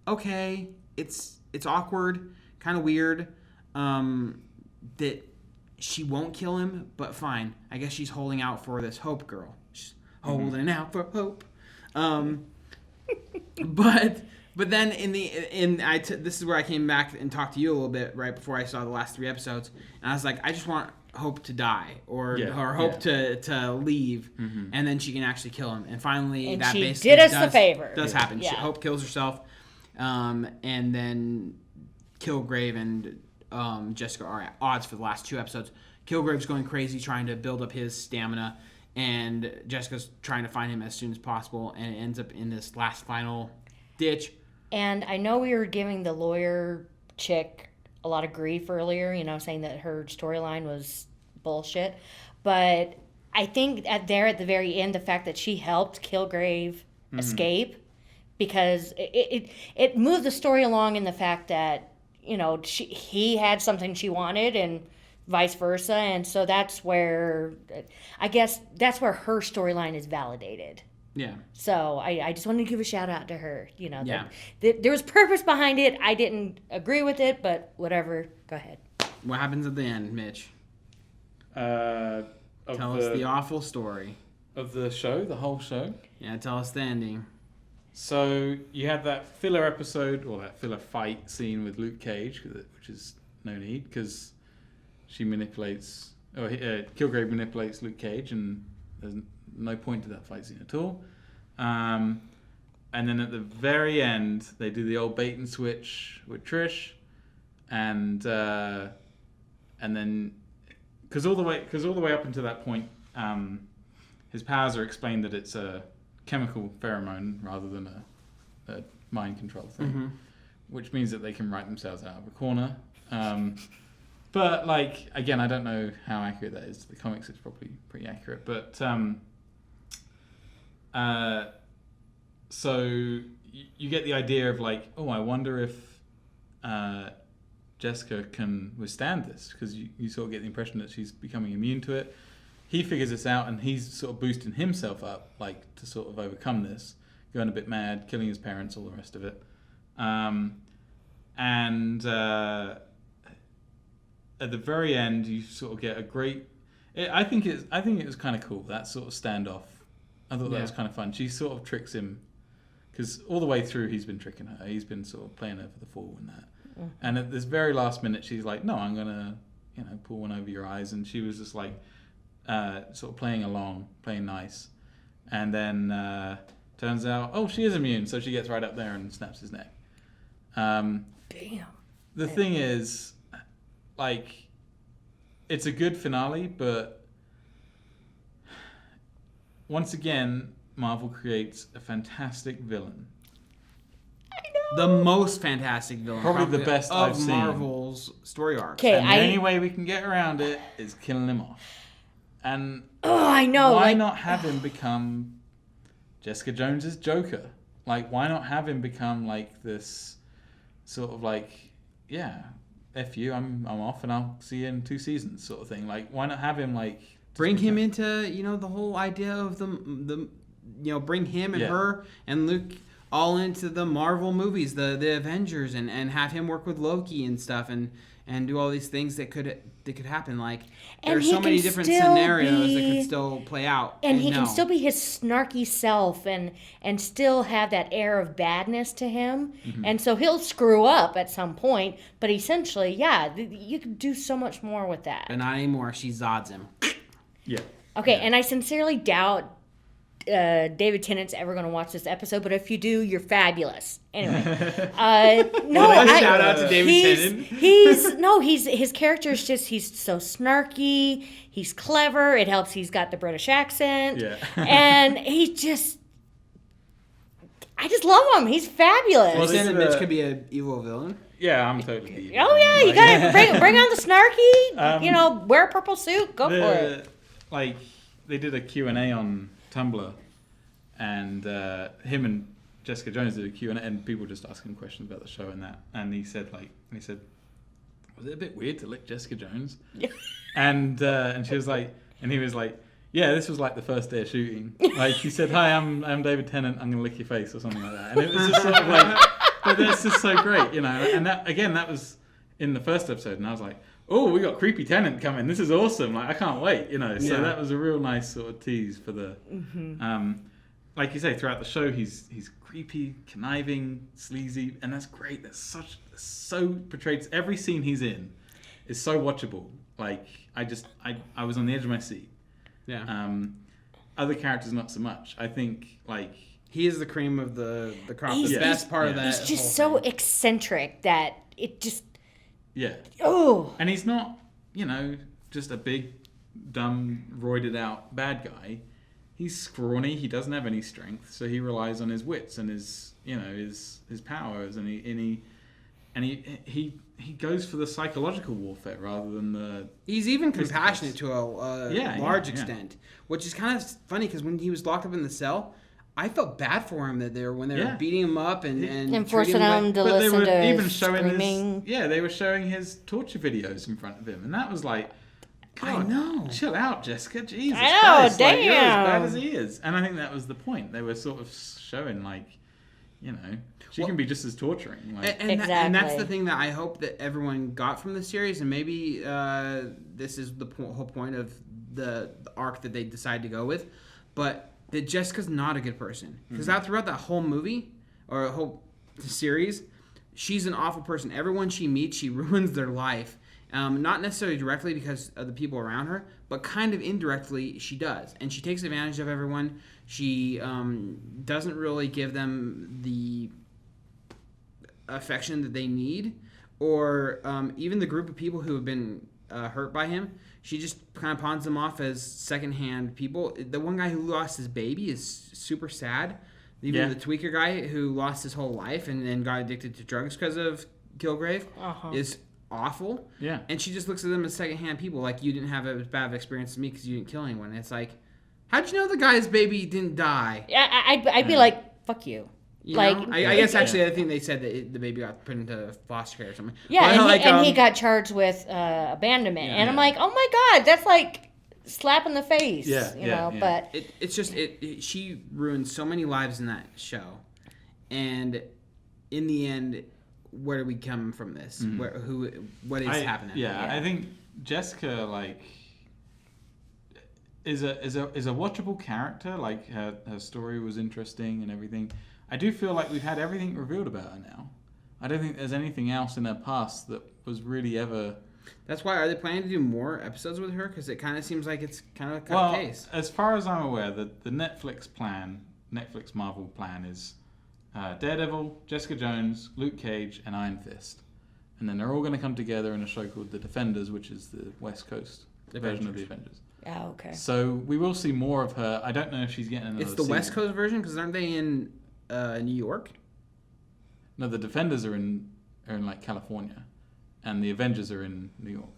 okay, it's awkward, kind of weird, that she won't kill him, but fine. I guess she's holding out for this Hope girl. She's holding out for Hope. But then this is where I came back and talked to you a little bit right before I saw the last 3 episodes, and I was like, I just want Hope to die or Hope to leave, and then she can actually kill him. And finally, and that she basically did us the favor. Does happen. Yeah. Hope kills herself, and then Kilgrave and Jessica are at odds for the last 2 episodes. Kilgrave's going crazy trying to build up his stamina, and Jessica's trying to find him as soon as possible, and it ends up in this last final ditch. And I know we were giving the lawyer chick a lot of grief earlier, saying that her storyline was bullshit. But I think at the very end, the fact that she helped Kilgrave escape, because it moved the story along in the fact that, he had something she wanted and vice versa. And so that's where, I guess, that's where her storyline is validated. Yeah. So I just wanted to give a shout out to her. There was purpose behind it. I didn't agree with it, but whatever. Go ahead. What happens at the end, Mitch? Tell us the awful story. Of the show, the whole show? Yeah, tell us the ending. So you had that filler episode, or that filler fight scene with Luke Cage, which is no need, because Kilgrave manipulates Luke Cage, and there's no point to that fight scene at all. And then at the very end, they do the old bait and switch with Trish, and then because all the way up until that point, his powers are explained that it's a chemical pheromone rather than a mind control thing, which means that they can write themselves out of a corner. But again, I don't know how accurate that is. The comics, it's probably pretty accurate, but. So you get the idea of I wonder if Jessica can withstand this, because you sort of get the impression that she's becoming immune to it. He figures this out, and he's sort of boosting himself up to sort of overcome this, going a bit mad, killing his parents, all the rest of it. And at the very end, you sort of get a great. I think it was kind of cool, that sort of standoff. I thought that was kind of fun. She sort of tricks him, because all the way through he's been tricking her. He's been sort of playing her for the fool and that. And at this very last minute, she's like, "No, I'm gonna, pull one over your eyes." And she was just like, sort of playing along, playing nice. And then turns out, oh, she is immune, so she gets right up there and snaps his neck. Damn. The thing is, like, it's a good finale, but once again, Marvel creates a fantastic villain. The most fantastic villain. Probably the best of I've seen. Marvel's story arc. Okay, And the only way we can get around it is killing him off. And I know. why not have him become Jessica Jones's Joker? Like, why not have him become like this sort of like, yeah, F you, I'm off and I'll see you in 2 seasons sort of thing. Like, why not have him like Bring him into, the whole idea of the bring him and her and Luke all into the Marvel movies, the Avengers, and have him work with Loki and stuff, and do all these things that could happen. Like, there's so many different scenarios that could still play out. And he can still be his snarky self and still have that air of badness to him. Mm-hmm. And so he'll screw up at some point, but essentially, you can do so much more with that. But not anymore. She Zods him. Yeah. Okay, and I sincerely doubt David Tennant's ever going to watch this episode, but if you do, you're fabulous. Anyway, shout out to David Tennant. His character is just, he's so snarky, he's clever, it helps he's got the British accent, and I just love him, he's fabulous. Well, saying that Mitch could be an evil villain? Yeah, I'm totally. Oh yeah, you gotta bring on the snarky, wear a purple suit, go for it. Like, they did a Q&A on Tumblr, and him and Jessica Jones did a Q&A, and people were just asking questions about the show and that. And he said, was it a bit weird to lick Jessica Jones? And she was like, and he was like, yeah, this was like the first day of shooting. Like, he said, hi, I'm David Tennant, I'm gonna lick your face or something like that. And it was just sort of like, but that's just so great, And that was in the first episode, and I was like, oh, we got creepy Tennant coming. This is awesome. Like, I can't wait, So that was a real nice sort of tease for the, like you say, throughout the show, he's creepy, conniving, sleazy, and that's great. That's so portrayed. Every scene he's in is so watchable. Like, I was on the edge of my seat. Yeah. Other characters, not so much. I think, like, he is the cream of the crop. He's the best part of that. He's just so eccentric that it just. Yeah. Oh. And he's not, just a big, dumb, roided out bad guy. He's scrawny. He doesn't have any strength, so he relies on his wits and his powers, and he goes for the psychological warfare rather than the. He's even compassionate to a large extent, which is kind of funny because when he was locked up in the cell, I felt bad for him when they were beating him up and forcing him to listen to screaming. They were showing his torture videos in front of him, and that was like, God, I know. Chill out, Jessica. Jesus I know, Christ. damn. Like, you're as bad as he is. And I think that was the point. They were sort of showing, like, she can be just as torturing. Like. Exactly. And that's the thing that I hope that everyone got from the series, and maybe this is the whole point of the arc that they decide to go with, but that Jessica's not a good person. Because throughout that whole movie, or whole series, she's an awful person. Everyone she meets, she ruins their life. Not necessarily directly because of the people around her, but kind of indirectly she does. And she takes advantage of everyone. She doesn't really give them the affection that they need, or even the group of people who have been hurt by him. She just kind of pawns them off as secondhand people. The one guy who lost his baby is super sad. Even the tweaker guy who lost his whole life and then got addicted to drugs because of Kilgrave is awful. Yeah. And she just looks at them as secondhand people. Like, you didn't have as bad of experience as me because you didn't kill anyone. And it's like, how'd you know the guy's baby didn't die? Yeah, I'd be like, fuck you. I guess actually I think they said that the baby got put into foster care or something. Yeah, but he got charged with abandonment, and I'm like, oh my God, that's like slap in the face. But it's just she ruined so many lives in that show, and in the end, where do we come from this? What is happening? I think Jessica is a watchable character. Like, her story was interesting and everything. I do feel like we've had everything revealed about her now. I don't think there's anything else in her past that was really ever. That's why, are they planning to do more episodes with her? Because it kind of seems like it's kind of a cut case. As far as I'm aware, the Netflix Marvel plan is Daredevil, Jessica Jones, Luke Cage, and Iron Fist. And then they're all going to come together in a show called The Defenders, which is the West Coast version of the Avengers. Oh, okay. So we will see more of her. I don't know if she's getting another It's the season. West Coast version, because aren't they in New York? No, the Defenders are in like California, and the Avengers are in New York.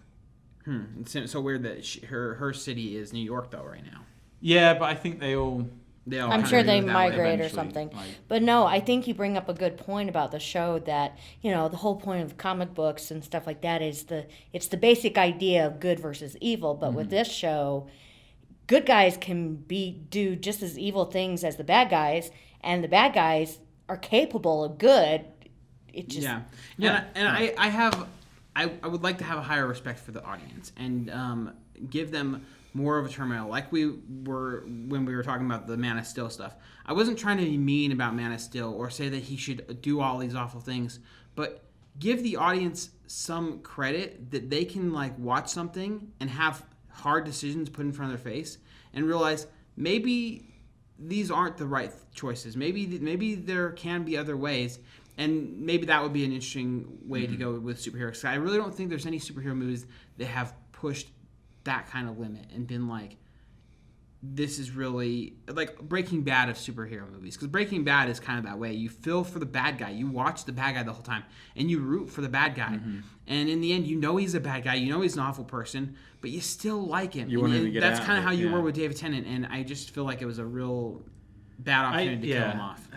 It's so weird that her city is New York though right now. Yeah, but I think they all. I'm I'm sure they move that way. migrate or eventually, something. like- But no, I think you bring up a good point about the show that, the whole point of comic books and stuff like that is it's the basic idea of good versus evil. But with this show, good guys can do just as evil things as the bad guys, and the bad guys are capable of good. It just I would like to have a higher respect for the audience and give them more of a terminal, like we were when we were talking about the Man of Steel stuff. I wasn't trying to be mean about Man of Steel or say that he should do all these awful things, but give the audience some credit that they can like watch something and have hard decisions put in front of their face and realize maybe these aren't the right choices. Maybe there can be other ways, and maybe that would be an interesting way to go with superheroes. I really don't think there's any superhero movies that have pushed that kind of limit and been like, this is really like Breaking Bad of superhero movies, because Breaking Bad is kind of that way. You feel for the bad guy, you watch the bad guy the whole time, and you root for the bad guy, and in the end, he's a bad guy, he's an awful person, but you still like him. You want him to get That's out kind of of how it, you yeah. were with David Tennant, and I just feel like it was a real bad opportunity to kill him off.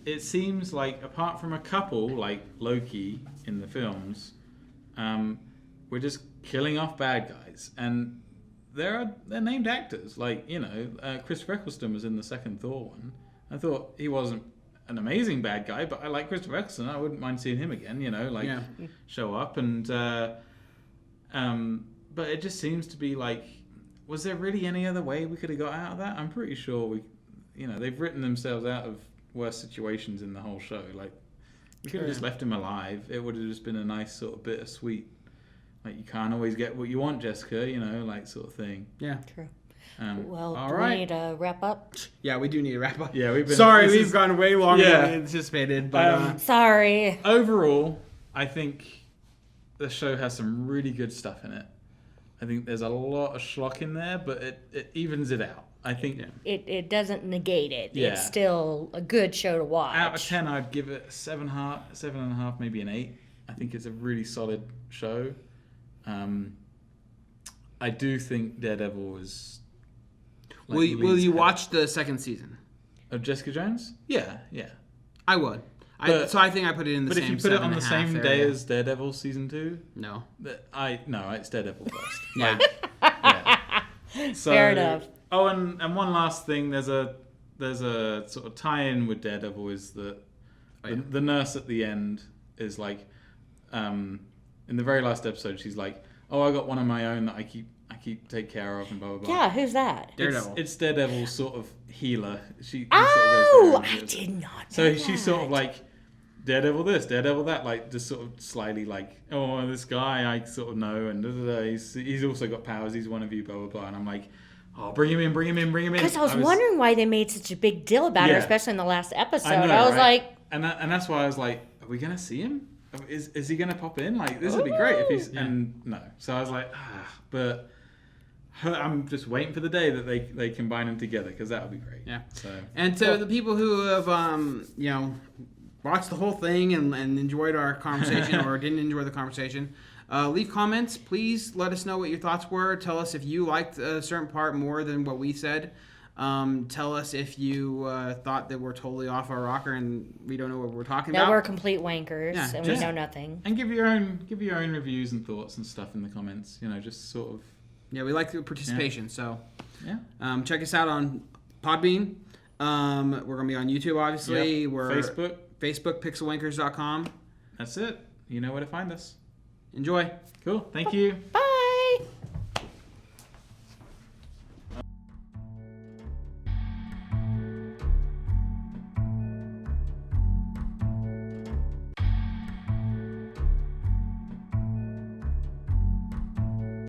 It seems like apart from a couple like Loki in the films, we're just killing off bad guys, and they're named actors. Like Christopher Eccleston was in the second Thor one. I thought he wasn't an amazing bad guy, but I like Christopher Eccleston. I wouldn't mind seeing him again. Show up and. But it just seems to be like, was there really any other way we could have got out of that? I'm pretty sure they've written themselves out of worse situations in the whole show. Like, we could have just left him alive. It would have just been a nice sort of bittersweet. Like, you can't always get what you want, Jessica, sort of thing. Yeah. True. All Do we right. need to wrap up? Yeah, we do need to wrap up. Yeah, we've gone way longer Yeah. than we anticipated, but Sorry. Overall, I think the show has some really good stuff in it. I think there's a lot of schlock in there, but it evens it out. I think It doesn't negate it. Yeah. It's still a good show to watch. out of 10, I'd give it 7.5, maybe an 8. I think it's a really solid show. I do think Daredevil was. will you watch the second season? Of Jessica Jones? Yeah. I would. So I think I put it in the But same. if you put it on the 7.5 same day area. as Daredevil season 2, No. it's Daredevil first. Yeah. Yeah. So, Fair enough. Oh, and one last thing, there's a sort of tie-in with Daredevil is that the nurse at the end is like, in the very last episode, she's like, "Oh, I got one of my own that I keep take care of," and blah blah blah. Yeah, who's that? Daredevil. It's Daredevil's sort of healer. He sort Oh, of goes there I did not know So she's sort of that. like Daredevil this, Daredevil that, like just sort of slyly like, "Oh, this guy I sort of know, and da, da, da, he's also got powers. He's one of you, blah blah blah." And I'm like, "Oh, bring him in." Because I was wondering why they made such a big deal about her, Yeah. especially in the last episode. I know, I was right? like, and that's why I was like, "Are we gonna see him? Is he gonna pop in? Like, this would be great if he's." Yeah. And no, so I was like, but I'm just waiting for the day that they combine them together, because that would be great. Yeah. So And to the people who have, watched the whole thing and enjoyed our conversation or didn't enjoy the conversation, leave comments. Please let us know what your thoughts were. Tell us if you liked a certain part more than what we said. Tell us if you thought that we're totally off our rocker and we don't know what we're talking that about. we're complete wankers Yeah, and just- we know nothing. And give your own reviews and thoughts and stuff in the comments. Just sort of. Yeah, we like the participation. So Yeah. check us out on Podbean. We're going to be on YouTube, obviously. Yep. We're Facebook, pixelwankers.com. That's it. You know where to find us. Enjoy. Cool. Thank you. Bye.